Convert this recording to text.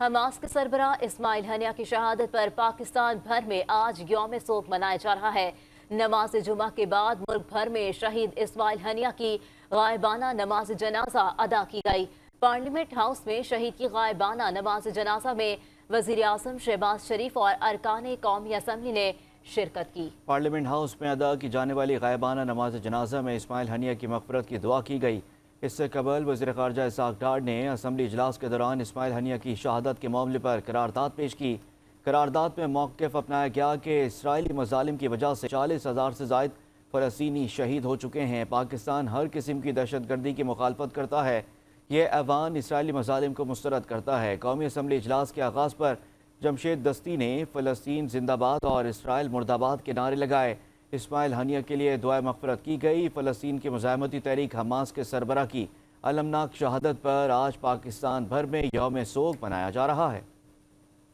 Hamas کے سربراہ اسماعیل ہنیہ کی شہادت پر پاکستان بھر میں آج یوم سوگ منایا جا رہا ہے۔ نماز جمعہ کے بعد ملک بھر میں شہید اسماعیل ہنیہ کی غائبانہ نماز جنازہ ادا کی گئی۔ پارلیمنٹ ہاؤس میں شہید کی غائبانہ نماز جنازہ میں وزیر اعظم شہباز شریف اور ارکان قومی اسمبلی نے شرکت کی۔ پارلیمنٹ ہاؤس میں ادا کی جانے والی غائبانہ نماز جنازہ میں اسماعیل ہنیہ کی مغفرت کی دعا کی گئی۔ اس سے قبل وزیر خارجہ اسحاق ڈار نے اسمبلی اجلاس کے دوران اسماعیل ہنیہ کی شہادت کے معاملے پر قرارداد پیش کی۔ قرارداد میں موقف اپنایا گیا کہ اسرائیلی مظالم کی وجہ سے 40,000 سے زائد فلسطینی شہید ہو چکے ہیں۔ پاکستان ہر قسم کی دہشت گردی کی مخالفت کرتا ہے۔ یہ ایوان اسرائیلی مظالم کو مسترد کرتا ہے۔ قومی اسمبلی اجلاس کے آغاز پر جمشید دستی نے فلسطین زندہ باد اور اسرائیل مرد آباد کے نعرے لگائے۔ اسماعیل ہنیہ کے لیے دعائے مغفرت کی گئی۔ فلسطین کی مزاحمتی تحریک حماس کے سربراہ کی المناک شہادت پر آج پاکستان بھر میں یوم سوگ منایا جا رہا ہے۔